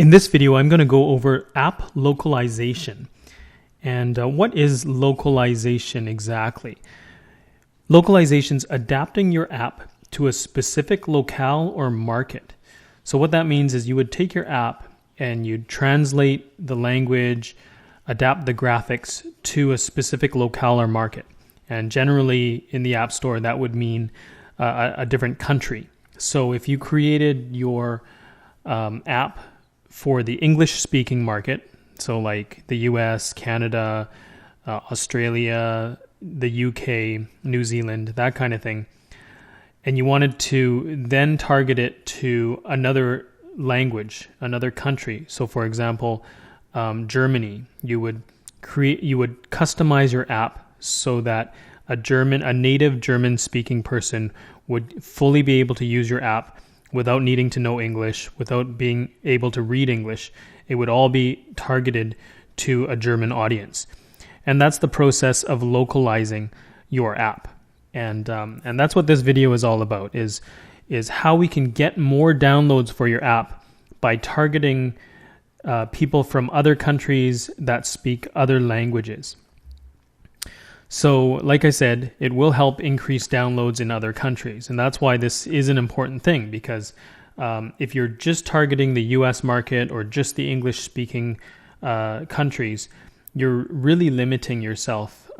In this video, I'm going to go over app localization. And what is localization exactly? Localization is adapting your app to a specific locale or market. So what that means is you would take your app and you'd translate the language, adapt the graphics to a specific locale or market. And generally in the App Store, that would mean a different country. So if you created your app for the English-speaking market, so like the US, Canada, Australia, the UK, New Zealand, that kind of thing, and you wanted to then target it to another language, another country. So for example, Germany, you would customize your app so that a native German-speaking person would fully be able to use your app without needing to know English, without being able to read English. It would all be targeted to a German audience. And that's the process of localizing your app. And that's what this video is all about, is how we can get more downloads for your app by targeting people from other countries that speak other languages. So, like I said, it will help increase downloads in other countries. And that's why this is an important thing, because if you're just targeting the US market or just the English-speaking countries, you're really limiting yourself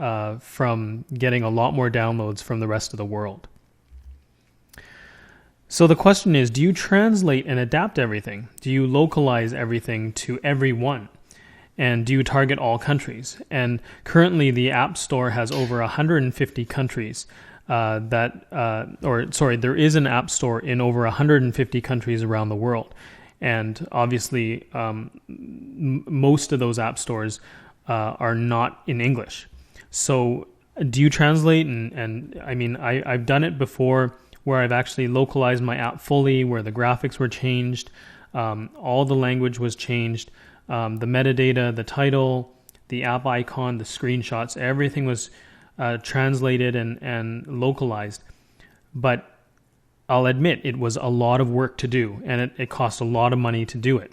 from getting a lot more downloads from the rest of the world. So the question is, do you translate and adapt everything? Do you localize everything to everyone? And do you target all countries? And currently the App Store has over 150 countries there is an App Store in over 150 countries around the world. And obviously, most of those App Stores are not in English. So do you translate? And I mean, I've done it before where I've actually localized my app fully, where the graphics were changed, all the language was changed, the metadata, the title, the app icon, the screenshots, everything was translated and localized. But I'll admit it was a lot of work to do, and it cost a lot of money to do it.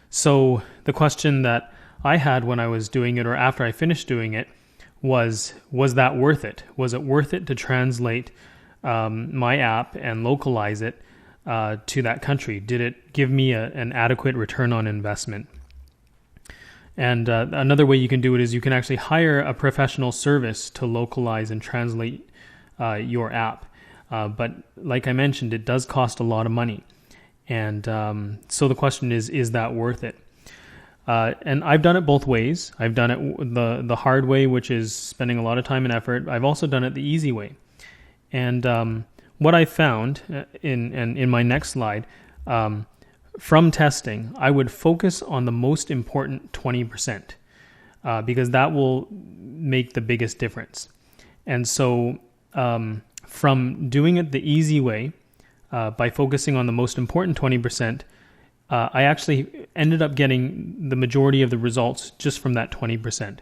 So the question that I had when I was doing it, or after I finished doing it, was that worth it? Was it worth it to translate my app and localize it to that country? Did it give me an adequate return on investment? And another way you can do it is you can actually hire a professional service to localize and translate your app. But like I mentioned, it does cost a lot of money. And so the question is that worth it? And I've done it both ways. I've done it the hard way, which is spending a lot of time and effort. I've also done it the easy way. And what I found in my next slide, from testing, I would focus on the most important 20%, because that will make the biggest difference. And so from doing it the easy way, by focusing on the most important 20%, I actually ended up getting the majority of the results just from that 20%.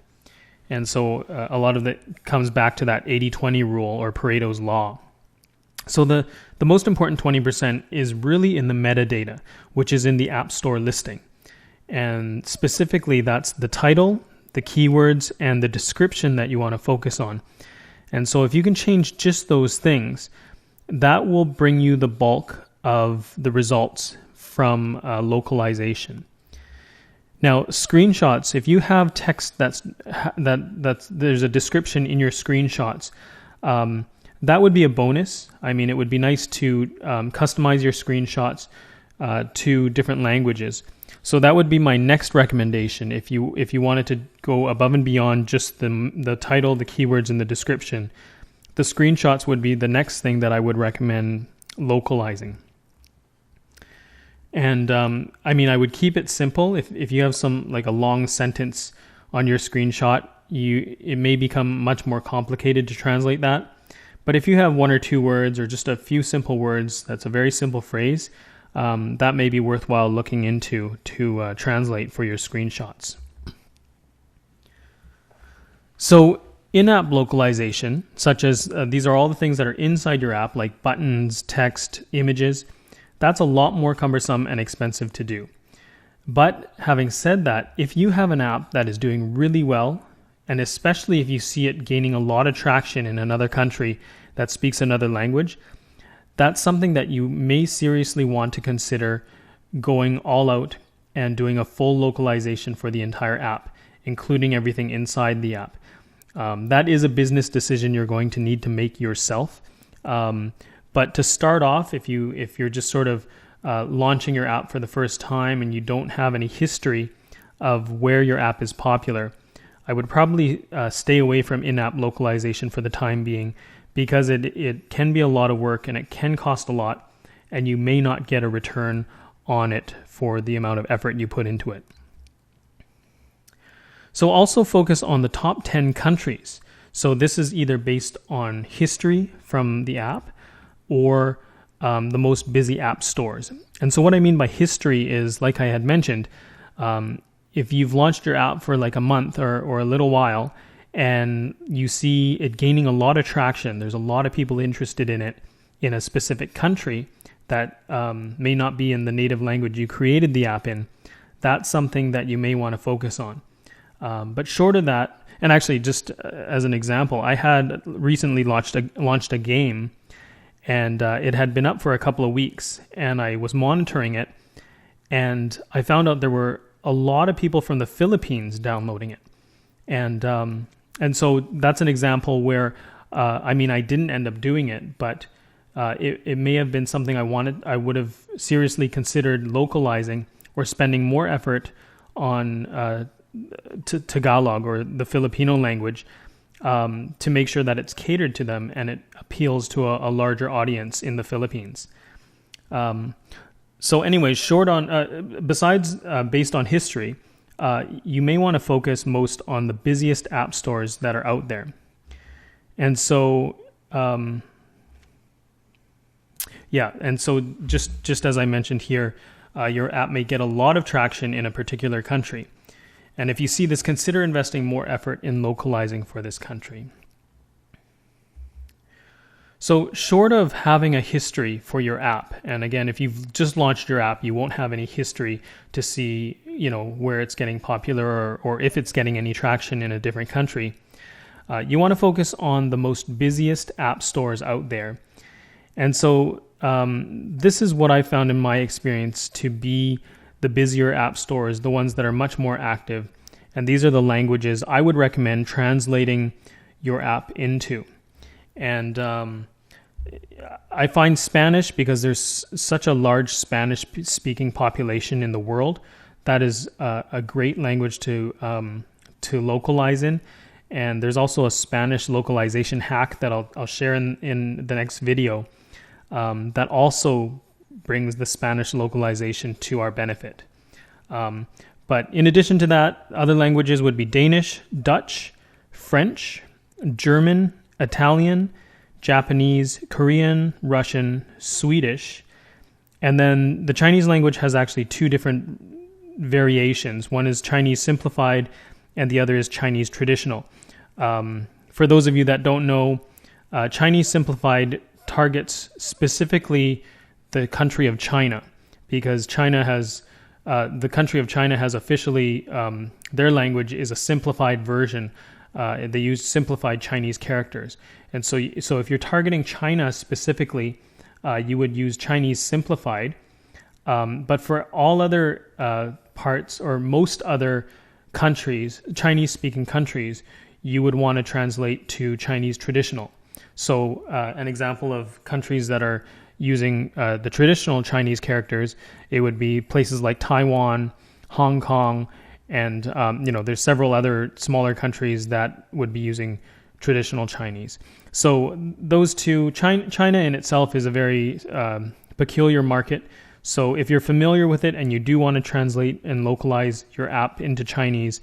And so a lot of it comes back to that 80-20 rule, or Pareto's law. So the most important 20% is really in the metadata, which is in the App Store listing. And specifically, that's the title, the keywords, and the description that you want to focus on. And so if you can change just those things, that will bring you the bulk of the results from localization. Now, screenshots, if you have text that's there's a description in your screenshots, that would be a bonus. I mean, it would be nice to customize your screenshots to different languages. So that would be my next recommendation. If you wanted to go above and beyond just the title, the keywords, and the description, the screenshots would be the next thing that I would recommend localizing. And I mean, I would keep it simple. If you have like a long sentence on your screenshot, it may become much more complicated to translate that. But if you have one or two words or just a few simple words, that's a very simple phrase, that may be worthwhile looking into to translate for your screenshots. So in-app localization, such as these are all the things that are inside your app, like buttons, text, images, that's a lot more cumbersome and expensive to do. But having said that, if you have an app that is doing really well, and especially if you see it gaining a lot of traction in another country that speaks another language, that's something that you may seriously want to consider going all out and doing a full localization for the entire app, including everything inside the app. That is a business decision you're going to need to make yourself. But to start off, if you're just sort of launching your app for the first time and you don't have any history of where your app is popular, I would probably stay away from in-app localization for the time being, because it can be a lot of work and it can cost a lot, and you may not get a return on it for the amount of effort you put into it. So also focus on the top 10 countries. So this is either based on history from the app or the most busy app stores. And so what I mean by history is, like I had mentioned, if you've launched your app for like a month or a little while, and you see it gaining a lot of traction, there's a lot of people interested in it in a specific country that may not be in the native language you created the app in, that's something that you may want to focus on. But short of that, and actually just as an example, I had recently launched a game, and it had been up for a couple of weeks, and I was monitoring it, and I found out there were a lot of people from the Philippines downloading it. And so that's an example where, I didn't end up doing it, but it may have been something I would have seriously considered localizing or spending more effort on Tagalog or the Filipino language to make sure that it's catered to them and it appeals to a larger audience in the Philippines. So anyways, besides based on history, you may want to focus most on the busiest app stores that are out there. And so, just as I mentioned here, your app may get a lot of traction in a particular country. And if you see this, consider investing more effort in localizing for this country. So short of having a history for your app, and again, if you've just launched your app, you won't have any history to see, where it's getting popular or if it's getting any traction in a different country. You want to focus on the most busiest app stores out there. And so this is what I found in my experience to be the busier app stores, the ones that are much more active. And these are the languages I would recommend translating your app into. And I find Spanish, because there's such a large Spanish-speaking population in the world, that is a great language to localize in. And there's also a Spanish localization hack that I'll share in the next video that also brings the Spanish localization to our benefit. But in addition to that, other languages would be Danish, Dutch, French, German, Italian, Japanese, Korean, Russian, Swedish. And then the Chinese language has actually two different variations. One is Chinese simplified and the other is Chinese traditional. For those of you that don't know, Chinese simplified targets specifically the country of China, because the country of China has officially, their language is a simplified version. They use simplified Chinese characters. And so if you're targeting China specifically, you would use Chinese simplified. But for all other parts or most other countries, Chinese-speaking countries, you would want to translate to Chinese traditional. So an example of countries that are using the traditional Chinese characters, it would be places like Taiwan, Hong Kong, and there's several other smaller countries that would be using traditional Chinese. So those two, China in itself is a very peculiar market. So if you're familiar with it and you do want to translate and localize your app into Chinese,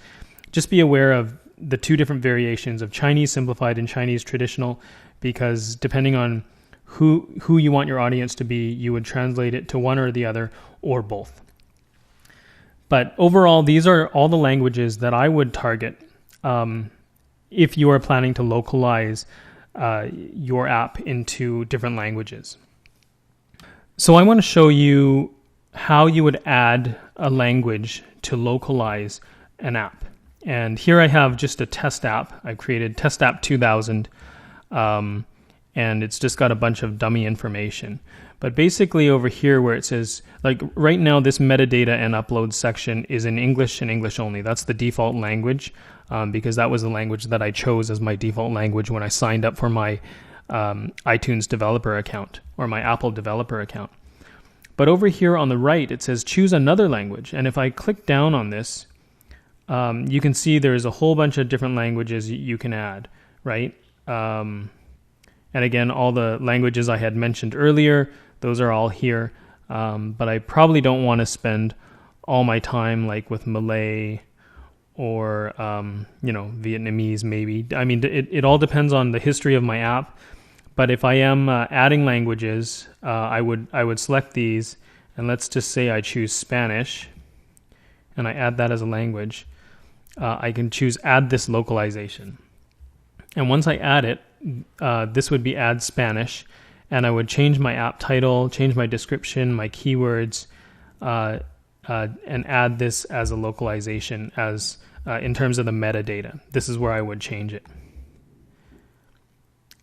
just be aware of the two different variations of Chinese simplified and Chinese traditional, because depending on who you want your audience to be, you would translate it to one or the other or both. But overall, these are all the languages that I would target if you are planning to localize your app into different languages. So I want to show you how you would add a language to localize an app. And here I have just a test app. I created test app 2000, and it's just got a bunch of dummy information. But basically over here where it says, like right now, this metadata and upload section is in English and English only. That's the default language, because that was the language that I chose as my default language when I signed up for my iTunes developer account or my Apple developer account. But over here on the right, it says choose another language. And if I click down on this, you can see there's a whole bunch of different languages you can add, right? And again, all the languages I had mentioned earlier, those are all here. But I probably don't want to spend all my time like with Malay or, Vietnamese maybe. I mean, it all depends on the history of my app. But if I am adding languages, I would select these, and let's just say I choose Spanish, and I add that as a language. I can choose add this localization. And once I add it, this would be add Spanish, and I would change my app title, change my description, my keywords, and add this as a localization as in terms of the metadata. This is where I would change it.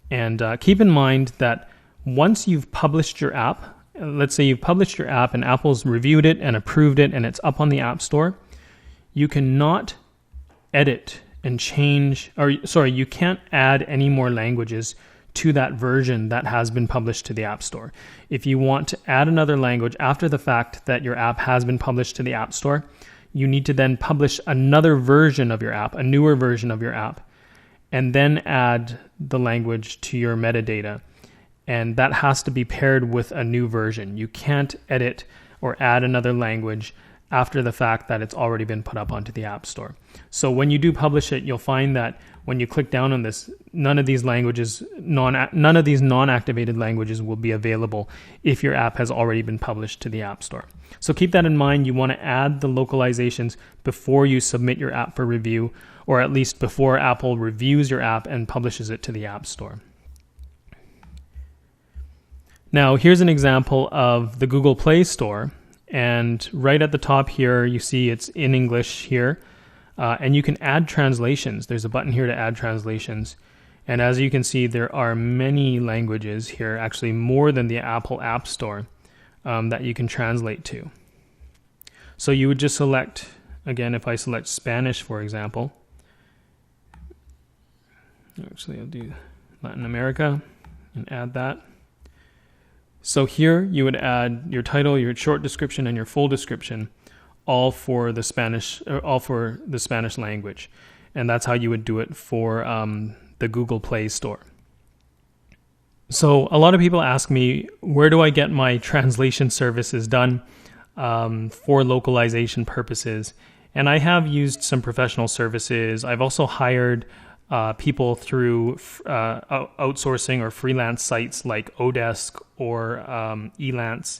And keep in mind that once you've published your app, let's say you've published your app and Apple's reviewed it and approved it and it's up on the App Store, you cannot edit and change, you can't add any more languages to that version that has been published to the App Store. If you want to add another language after the fact that your app has been published to the App Store, you need to then publish another version of your app, a newer version of your app, and then add the language to your metadata. And that has to be paired with a new version. You can't edit or add another language after the fact that it's already been put up onto the App Store. So when you do publish it, you'll find that when you click down on this, none of these non-activated languages will be available if your app has already been published to the App Store. So keep that in mind. You want to add the localizations before you submit your app for review, or at least before Apple reviews your app and publishes it to the App Store. Now, here's an example of the Google Play Store. And right at the top here, you see it's in English here. And you can add translations. There's a button here to add translations. And as you can see, there are many languages here, actually more than the Apple App Store, that you can translate to. So you would just select, again, if I select Spanish, for example. Actually, I'll do Latin America and add that. So here you would add your title, your short description, and your full description, all for the Spanish language, and that's how you would do it for the Google Play Store. So a lot of people ask me, where do I get my translation services done for localization purposes? And I have used some professional services. I've also hired people through outsourcing or freelance sites like Odesk or Elance.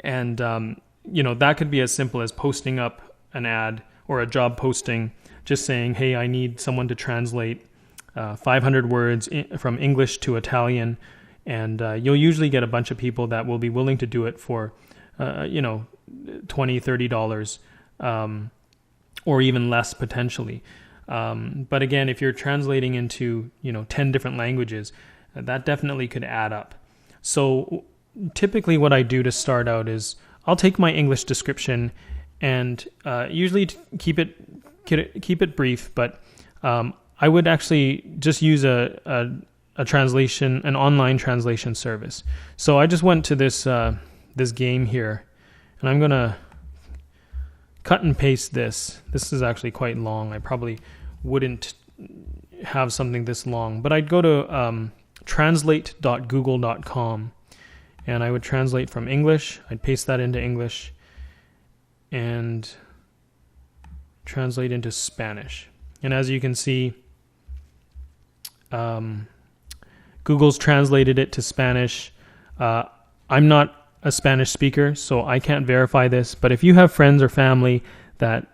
And, that could be as simple as posting up an ad or a job posting, just saying, hey, I need someone to translate 500 words from English to Italian. And you'll usually get a bunch of people that will be willing to do it for, $20, $30, or even less potentially. But again, if you're translating into, 10 different languages, that definitely could add up. So typically what I do to start out is I'll take my English description and usually keep it brief, but I would actually just use a translation, an online translation service. So I just went to this game here, and I'm going to cut and paste this. This is actually quite long. I probably wouldn't have something this long, but I'd go to translate.google.com, and I would translate from English. I'd paste that into English and translate into Spanish. And as you can see, Google's translated it to Spanish. I'm not a Spanish speaker, so I can't verify this, but if you have friends or family that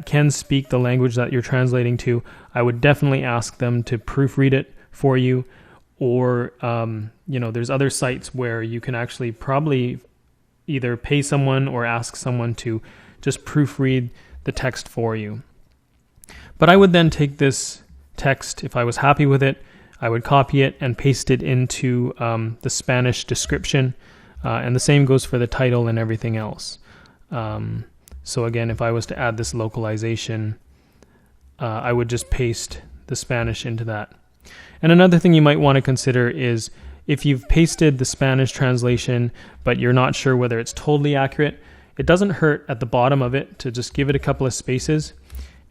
can speak the language that you're translating to, I would definitely ask them to proofread it for you. Or, there's other sites where you can actually probably either pay someone or ask someone to just proofread the text for you. But I would then take this text, if I was happy with it, I would copy it and paste it into the Spanish description. And the same goes for the title and everything else. So again, if I was to add this localization, I would just paste the Spanish into that. And another thing you might want to consider is if you've pasted the Spanish translation, but you're not sure whether it's totally accurate, it doesn't hurt at the bottom of it to just give it a couple of spaces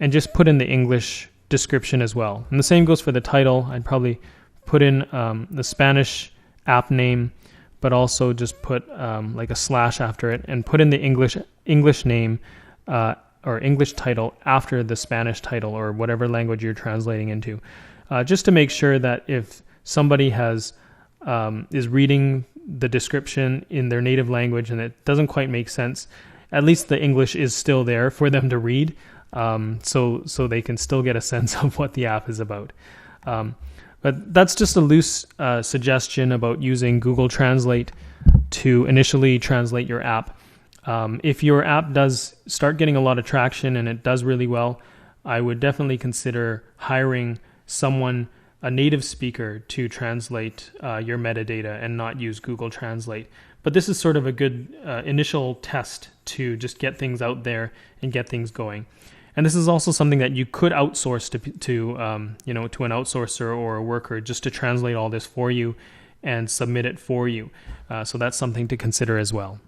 and just put in the English description as well. And the same goes for the title. I'd probably put in the Spanish app name, but also just put like a slash after it and put in the English name or English title after the Spanish title or whatever language you're translating into. Just to make sure that if somebody is reading the description in their native language and it doesn't quite make sense, at least the English is still there for them to read, so they can still get a sense of what the app is about. But that's just a loose suggestion about using Google Translate to initially translate your app. If your app does start getting a lot of traction and it does really well, I would definitely consider hiring someone, a native speaker, to translate your metadata and not use Google Translate. But this is sort of a good initial test to just get things out there and get things going. And this is also something that you could outsource to an outsourcer or a worker just to translate all this for you and submit it for you. So that's something to consider as well.